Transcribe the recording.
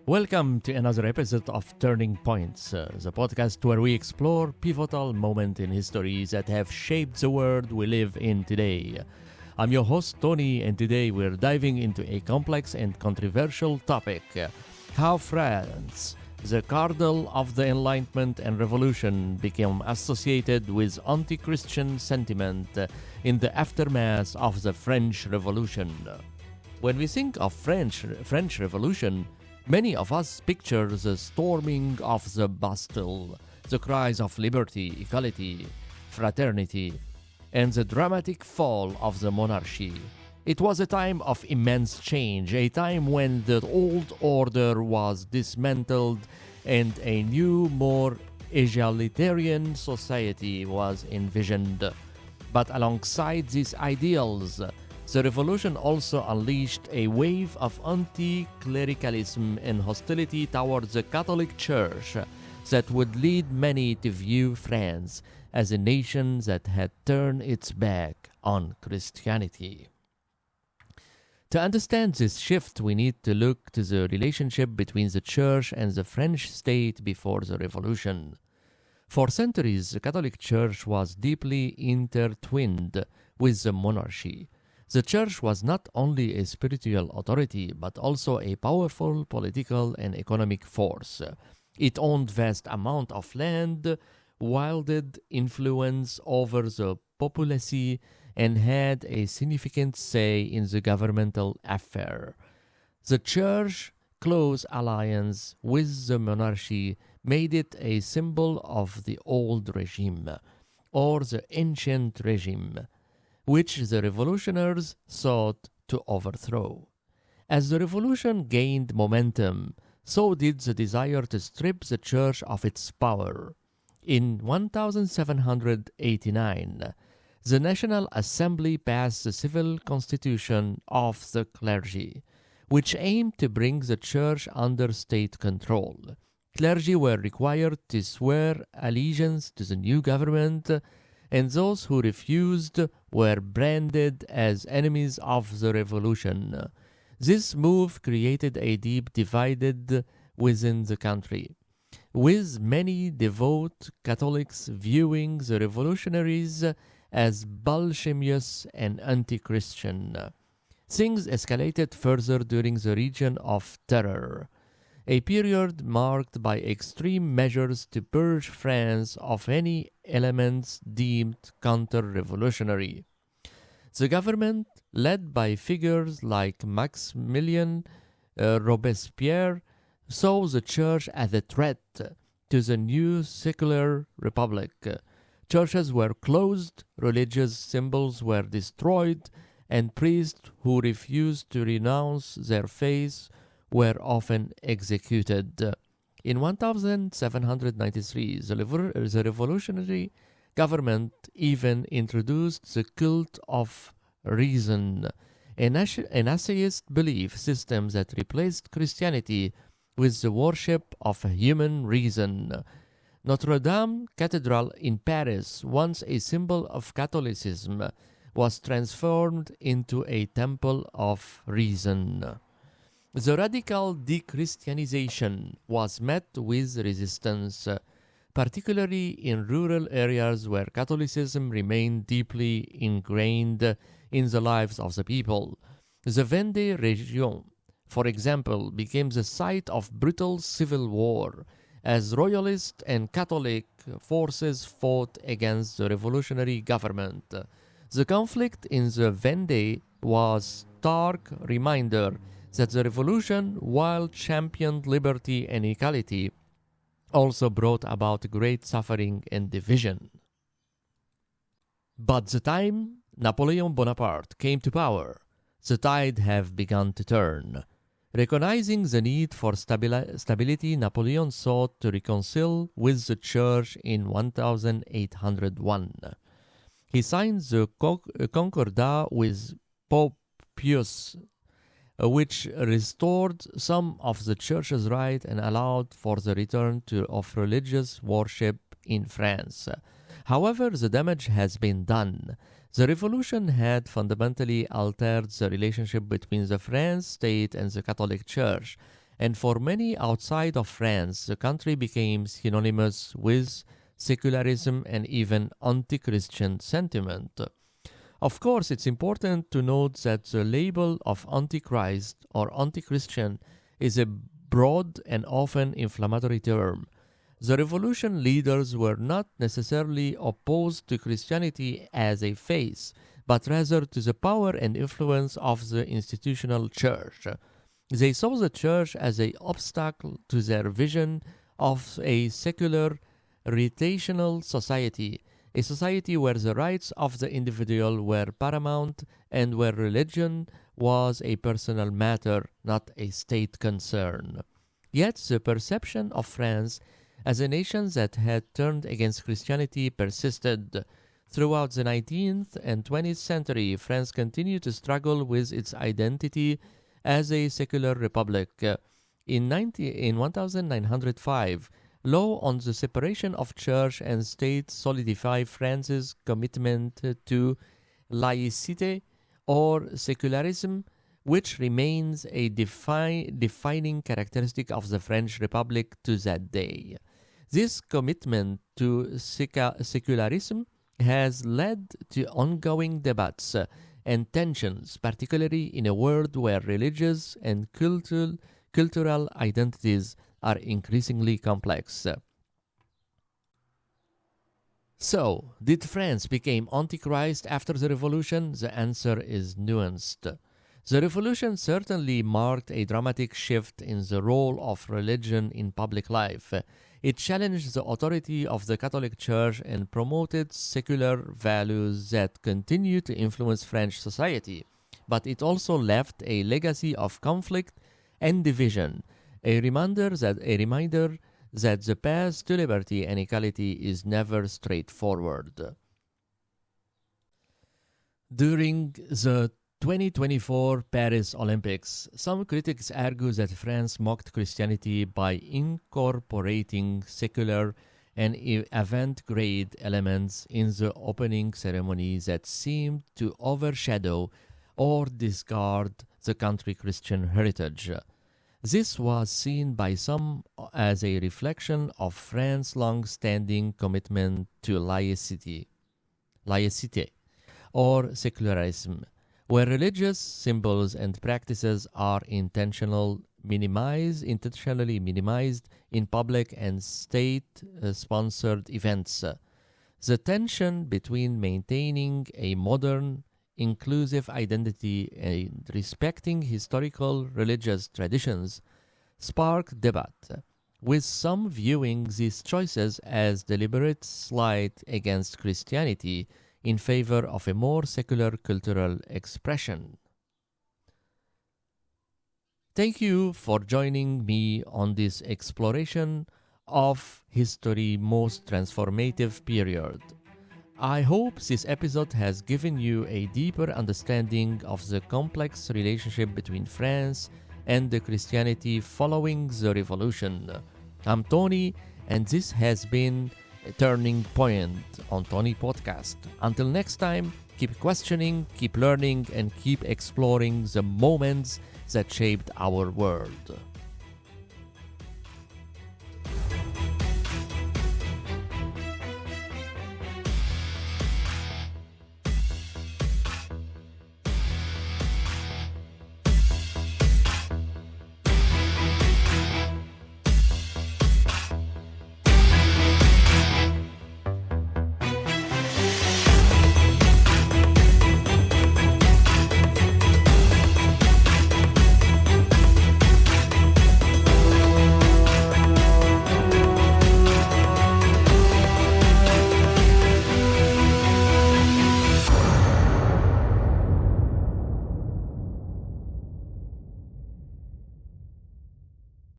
Welcome to another episode of Turning Points, the podcast where we explore pivotal moments in history that have shaped the world we live in today. I'm your host, Tony, and today we're diving into a complex and controversial topic: how France, the cradle of the Enlightenment and Revolution, became associated with anti-Christian sentiment in the aftermath of the French Revolution. When we think of French Revolution, many of us picture the storming of the Bastille, the cries of liberty, equality, fraternity, and the dramatic fall of the monarchy. It was a time of immense change, a time when the old order was dismantled and a new, more egalitarian society was envisioned. But alongside these ideals, the revolution also unleashed a wave of anti-clericalism and hostility towards the Catholic Church that would lead many to view France as a nation that had turned its back on Christianity. To understand this shift, we need to look to the relationship between the Church and the French state before the Revolution. For centuries, the Catholic Church was deeply intertwined with the monarchy. The Church was not only a spiritual authority, but also a powerful political and economic force. It owned vast amounts of land, wielded influence over the populace, and had a significant say in the governmental affair. The Church's close alliance with the monarchy made it a symbol of the old regime, or the ancient regime, which the revolutionaries sought to overthrow. As the revolution gained momentum, so did the desire to strip the Church of its power. In 1789, the National Assembly passed the Civil Constitution of the Clergy, which aimed to bring the Church under state control. Clergy were required to swear allegiance to the new government, and those who refused were branded as enemies of the revolution. This move created a deep divide within the country, with many devout Catholics viewing the revolutionaries as blasphemous and anti-Christian. Things escalated further during the Reign of Terror, a period marked by extreme measures to purge France of any elements deemed counter-revolutionary. The government, led by figures like Maximilien Robespierre, saw the Church as a threat to the new secular republic. Churches were closed, religious symbols were destroyed, and priests who refused to renounce their faith were often executed. In 1793, the revolutionary government even introduced the cult of reason, an atheist belief system that replaced Christianity with the worship of human reason. Notre Dame Cathedral in Paris, once a symbol of Catholicism, was transformed into a temple of reason. The radical de-Christianization was met with resistance, particularly in rural areas where Catholicism remained deeply ingrained in the lives of the people. The Vendée region, for example, became the site of brutal civil war, as royalist and Catholic forces fought against the revolutionary government. The conflict in the Vendée was a stark reminder that the revolution, while championed liberty and equality, also brought about great suffering and division. But the time Napoleon Bonaparte came to power, the tide had begun to turn. Recognizing the need for stability, Napoleon sought to reconcile with the Church in 1801. He signed the Concordat with Pope Pius, which restored some of the Church's rights and allowed for the return of religious worship in France. However, the damage has been done. The revolution had fundamentally altered the relationship between the French state and the Catholic Church, and for many outside of France, the country became synonymous with secularism and even anti-Christian sentiment. Of course, it's important to note that the label of antichrist or anti-Christian is a broad and often inflammatory term. The revolution leaders were not necessarily opposed to Christianity as a faith, but rather to the power and influence of the institutional church. They saw the church as an obstacle to their vision of a secular, relational society, a society where the rights of the individual were paramount and where religion was a personal matter, not a state concern. Yet the perception of France as a nation that had turned against Christianity persisted. Throughout the 19th and 20th century, France continued to struggle with its identity as a secular republic. In 1905, law on the separation of church and state solidified France's commitment to laïcité or secularism, which remains a defining characteristic of the French Republic to that day. This commitment to secularism has led to ongoing debates and tensions, particularly in a world where religious and cultural identities are increasingly complex. So, did France become Antichrist after the revolution? The answer is nuanced. The revolution certainly marked a dramatic shift in the role of religion in public life. It challenged the authority of the Catholic Church and promoted secular values that continue to influence French society. But it also left a legacy of conflict and division, a reminder that the path to liberty and equality is never straightforward. During the 2024 Paris Olympics, some critics argue that France mocked Christianity by incorporating secular and avant-garde elements in the opening ceremony that seemed to overshadow or discard the country's Christian heritage. This was seen by some as a reflection of France's long-standing commitment to laïcité, or secularism, where religious symbols and practices are intentionally minimized in public and state-sponsored events. The tension between maintaining a modern, inclusive identity and respecting historical religious traditions sparked debate, with some viewing these choices as deliberate slight against Christianity in favor of a more secular cultural expression. Thank you for joining me on this exploration of history's most transformative period. I hope this episode has given you a deeper understanding of the complex relationship between France and the Christianity following the revolution. I'm Tony, and this has been a Turning Point on Tony Podcast. Until next time, keep questioning, keep learning, and keep exploring the moments that shaped our world.